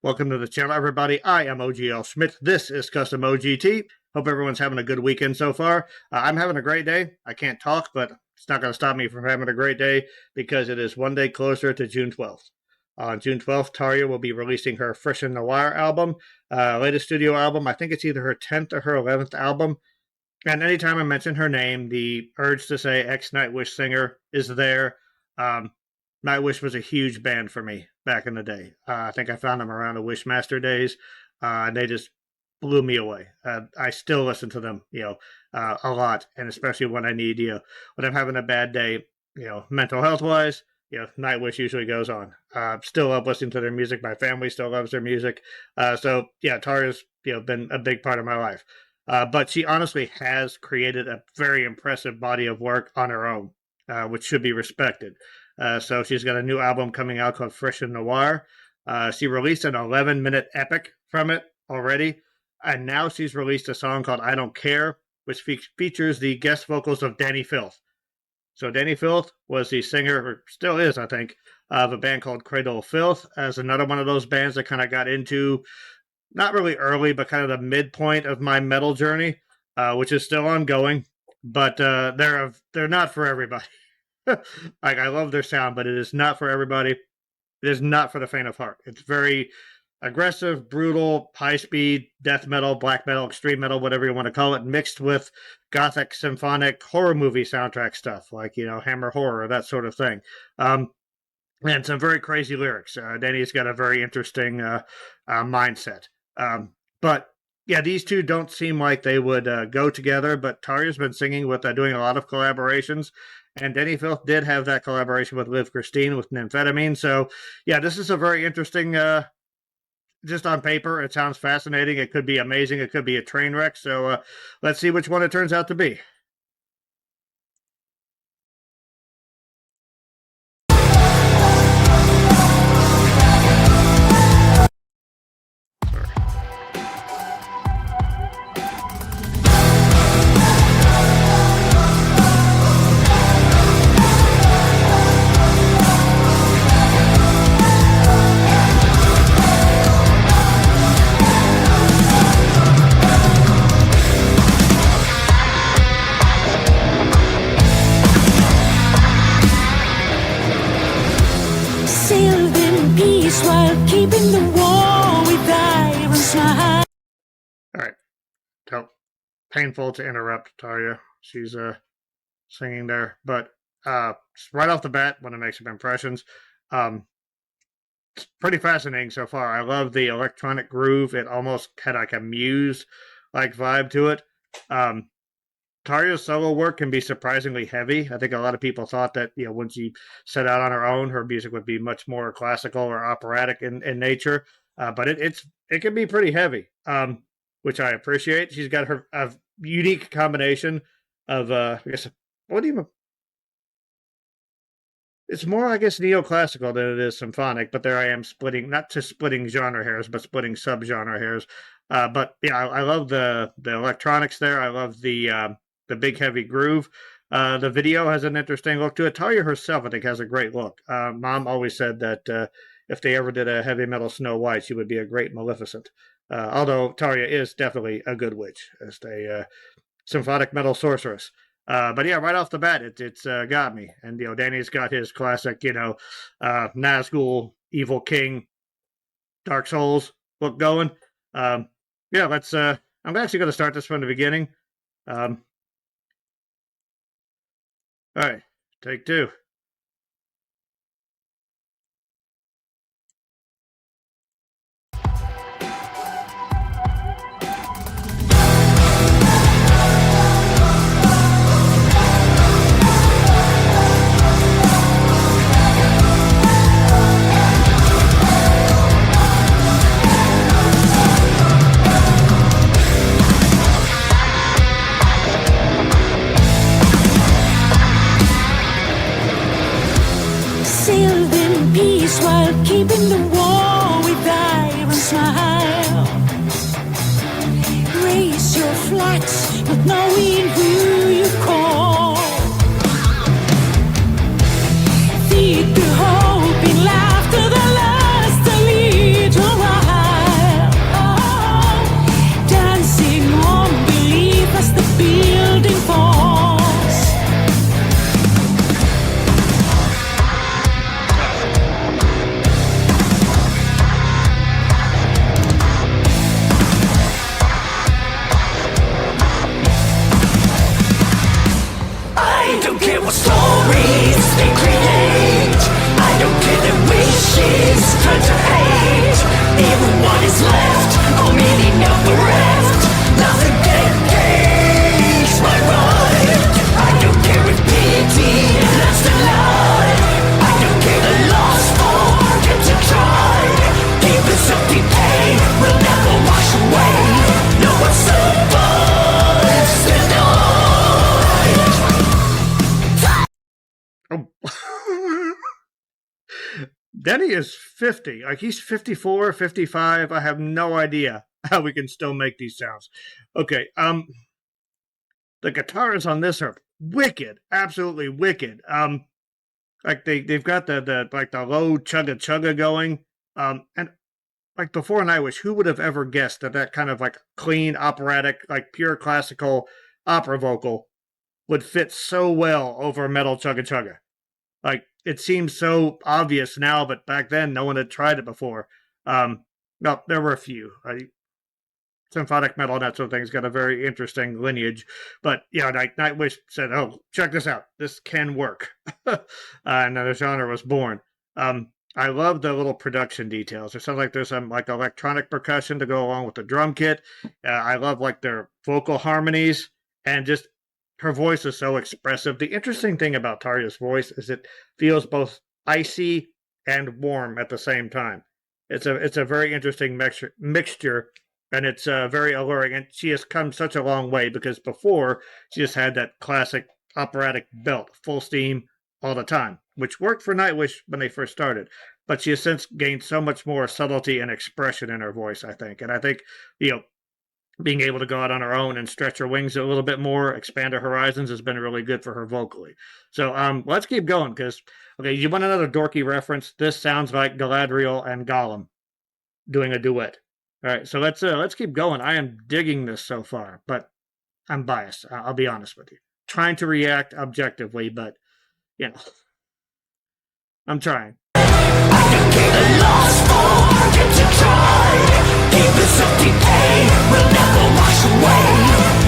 Welcome to the channel, everybody. I am OGL Schmitt. This is Custom OGT. Hope everyone's having a good weekend so far. I'm having a great day. I can't talk, but it's not going to stop me from having a great day because it is one day closer to June 12th. On June 12th, Tarja will be releasing her Fresh in the Wire album, latest studio album. I think it's either her 10th or her 11th album. And anytime I mention her name, the urge to say ex-Nightwish singer is there. Nightwish was a huge band for me back in the day. I think I found them around the Wishmaster days, and they just blew me away. I still listen to them, a lot, and especially when I need, when I'm having a bad day, mental health-wise, Nightwish usually goes on. Still love listening to their music. My family still loves their music. Tarja's, been a big part of my life. But she honestly has created a very impressive body of work on her own, which should be respected. So she's got a new album coming out called Fresh in the Wire. She released an 11-minute epic from it already. And now she's released a song called I Don't Care, which features the guest vocals of Dani Filth. So Dani Filth was the singer, or still is, I think, of a band called Cradle of Filth, as another one of those bands that kind of got into, not really early, but kind of the midpoint of my metal journey, which is still ongoing. But they're not for everybody. I love their sound, but it is not for everybody. It is not for the faint of heart. It's very aggressive, brutal, high-speed, death metal, black metal, extreme metal, whatever you want to call it, mixed with gothic, symphonic, horror movie soundtrack stuff, like, Hammer Horror, that sort of thing. And some very crazy lyrics. Dani's got a very interesting mindset. But yeah, these two don't seem like they would go together, but Tarja's been singing with, doing a lot of collaborations. And Dani Filth did have that collaboration with Liv Christine with Nymphetamine. So, yeah, this is a very interesting, just on paper, it sounds fascinating. It could be amazing. It could be a train wreck. So let's see which one it turns out to be. Alright, so painful to interrupt Tarja. She's singing there, but right off the bat, want to make some impressions. It's pretty fascinating so far. I love the electronic groove. It almost had like a Muse-like vibe to it. Tarja's solo work can be surprisingly heavy. I think a lot of people thought that, when she set out on her own, her music would be much more classical or operatic in nature. But it can be pretty heavy, which I appreciate. She's got a unique combination of, it's more, I guess, neoclassical than it is symphonic, but there I am not just splitting genre hairs, but splitting sub-genre hairs. But yeah, I love the electronics there. I love the big heavy groove. The video has an interesting look to it. Tarja herself, I think, has a great look. Mom always said that if they ever did a heavy metal Snow White, she would be a great Maleficent. Although Tarja is definitely a good witch, as a symphonic metal sorceress. But yeah, right off the bat, it's got me. And, Dani's got his classic, Nazgul, Evil King, Dark Souls look going. Yeah, let's, I'm actually going to start this from the beginning. All right, take two. Dani is 50. Like, he's 54, 55. I have no idea how we can still make these sounds. Okay, the guitars on this are wicked, absolutely wicked. Like they've got the low chugga chugga going. And like before Nightwish, who would have ever guessed that kind of like clean operatic, like pure classical opera vocal would fit so well over metal chugga chugga? Like, it seems so obvious now, but back then no one had tried it before. No, there were a few. Symphonic metal and that sort of thing's got a very interesting lineage. But, yeah, Nightwish said, oh, check this out. This can work. And the genre was born. I love the little production details. It sounds like there's some like electronic percussion to go along with the drum kit. I love like their vocal harmonies, and just her voice is so expressive. The interesting thing about Tarja's voice is it feels both icy and warm at the same time. It's a very interesting mixture, and it's very alluring. And she has come such a long way, because before she just had that classic operatic belt, full steam all the time, which worked for Nightwish when they first started. But she has since gained so much more subtlety and expression in her voice, I think. And I think, being able to go out on her own and stretch her wings a little bit more, expand her horizons, has been really good for her vocally. So let's keep going, because, okay, you want another dorky reference? This sounds like Galadriel and Gollum doing a duet. All right, so let's keep going. I am digging this so far, but I'm biased. I'll be honest with you. Trying to react objectively, but, I'm trying. Will never wash away.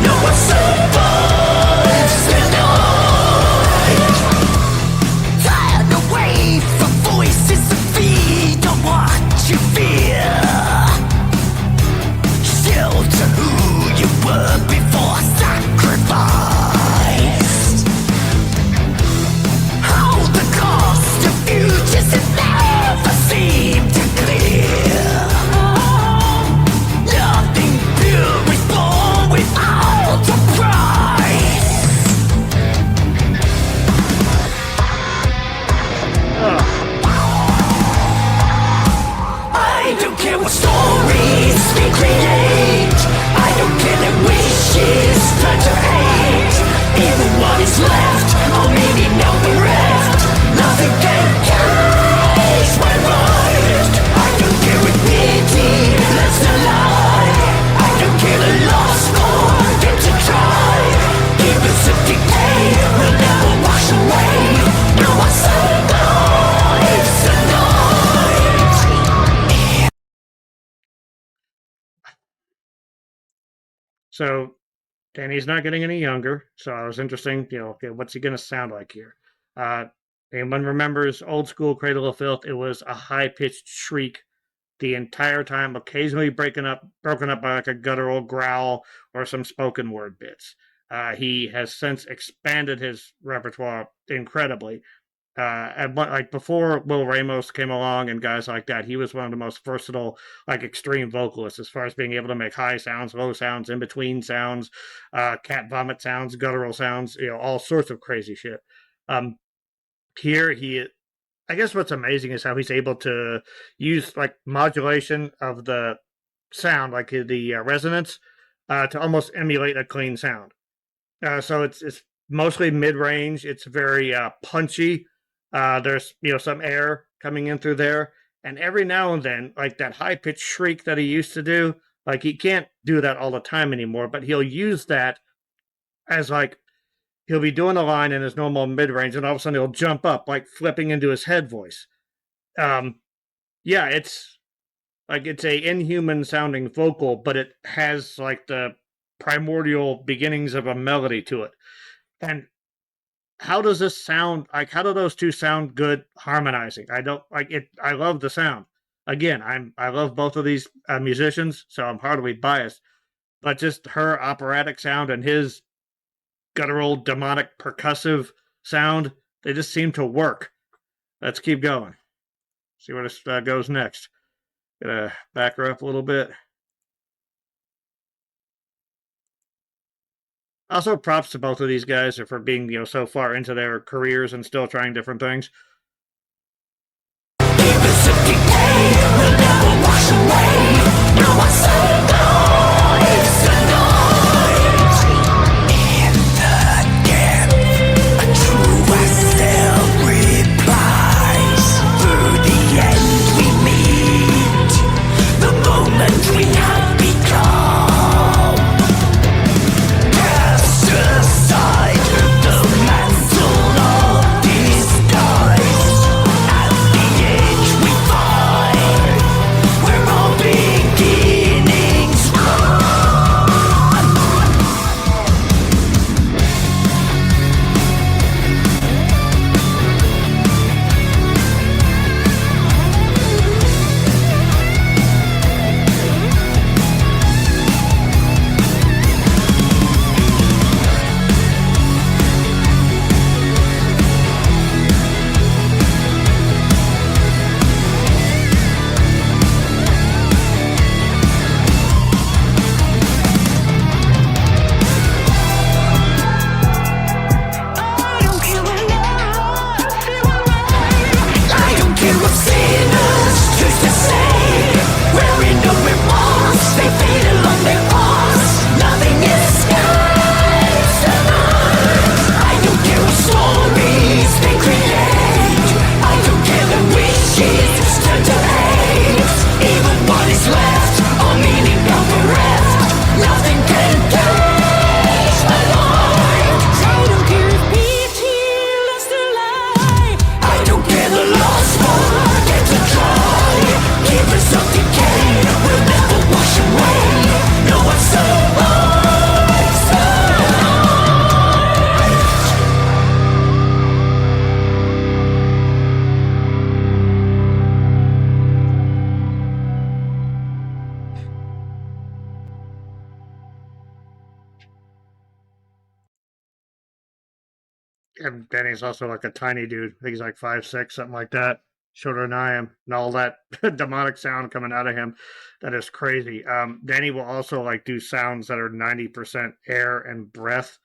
No one survives the night. Tired away from voices that feed on what you fear. Still to who you were before sacrificed. How the cost of futures has never seemed to clear. I don't care what stories we create. I don't care that wishes turn to hate. Even what is left, or maybe now bereft, nothing can catch my right. I don't care if pity lives a lie. I don't care the lost forget to try. Even empty pain will never wash away. No one survives the night. So, Dani's not getting any younger, so I was interested, okay, what's he going to sound like here? Anyone remembers old school Cradle of Filth? It was a high-pitched shriek the entire time, occasionally broken up by like a guttural growl or some spoken word bits. He has since expanded his repertoire incredibly. And like before Will Ramos came along and guys like that, he was one of the most versatile, like extreme vocalists as far as being able to make high sounds, low sounds, in between sounds, cat vomit sounds, guttural sounds, all sorts of crazy shit. Here I guess what's amazing is how he's able to use like modulation of the sound, like the resonance, to almost emulate a clean sound. So it's mostly mid-range. It's very punchy. There's some air coming in through there, and every now and then, like that high-pitched shriek that he used to do, like he can't do that all the time anymore, but he'll use that as like he'll be doing a line in his normal mid-range, and all of a sudden he'll jump up, like flipping into his head voice. It's like it's a inhuman sounding vocal, but it has like the primordial beginnings of a melody to it. And how does this sound? Like, how do those two sound good harmonizing? I don't like it. I love the sound. Again, I love both of these musicians, so I'm hardly biased. But just her operatic sound and his guttural, demonic, percussive sound, they just seem to work. Let's keep going. See where this goes next. Gonna back her up a little bit. Also, props to both of these guys for being, so far into their careers and still trying different things. and Danny's also like a tiny dude. I think he's like 5'6", something like that. Shorter than I am, and all that demonic sound coming out of him, that is crazy. Danny will also like do sounds that are 90% air and breath.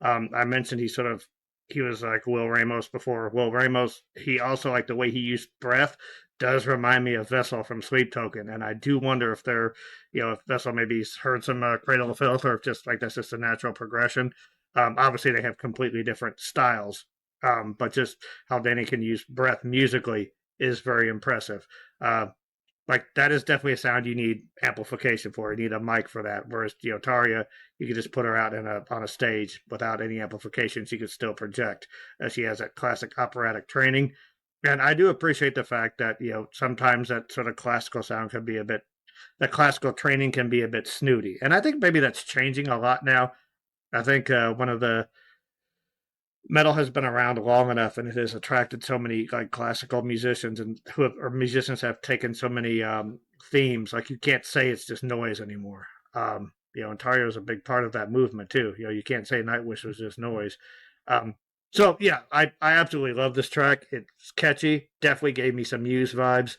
I mentioned he was like Will Ramos before. Will Ramos, he also like the way he used breath does remind me of Vessel from Sleep Token, and I do wonder if they're, if Vessel maybe heard some Cradle of Filth, or if just like that's just a natural progression. Obviously, they have completely different styles, but just how Danny can use breath musically is very impressive. Like that is definitely a sound you need amplification for. You need a mic for that. Whereas Tarja, you could just put her out on a stage without any amplification. She could still project. She has that classic operatic training, and I do appreciate the fact that sometimes that sort of classical sound can be the classical training can be a bit snooty, and I think maybe that's changing a lot now. I think one of the metal has been around long enough, and it has attracted so many like classical musicians and musicians have taken so many themes. Like you can't say it's just noise anymore. And Tarja is a big part of that movement too. You can't say Nightwish was just noise. So yeah, I absolutely love this track. It's catchy. Definitely gave me some Muse vibes.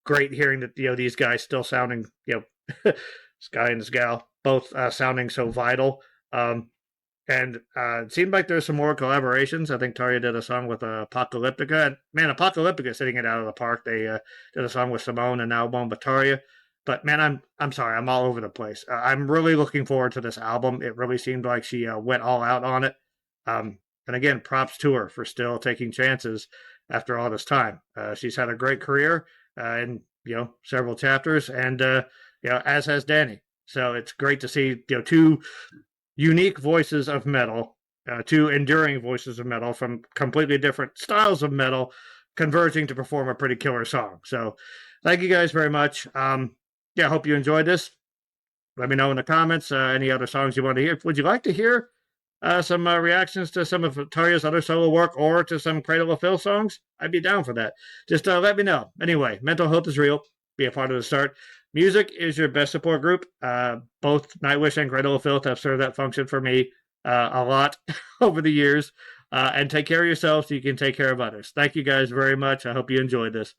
Great hearing that these guys still sounding this guy and this gal both sounding so vital. And it seemed like there's some more collaborations. I think Tarja did a song with Apocalyptica. And man, Apocalyptica is hitting it out of the park. They did a song with Simone and now one with Tarja. But man, I'm sorry, I'm all over the place. I'm really looking forward to this album. It really seemed like she went all out on it. And again, props to her for still taking chances after all this time. She's had a great career in several chapters, and as has Dani. So it's great to see two unique voices of metal, two enduring voices of metal from completely different styles of metal converging to perform a pretty killer song. So thank you guys very much. I hope you enjoyed this. Let me know in the comments any other songs you want to hear. Would you like to hear some reactions to some of Tarja's other solo work or to some Cradle of Filth songs? I'd be down for that. Just let me know. Anyway, mental health is real. Be a part of the start. Music is your best support group. Both Nightwish and Cradle of Filth have served that function for me a lot over the years. And take care of yourself so you can take care of others. Thank you guys very much. I hope you enjoyed this.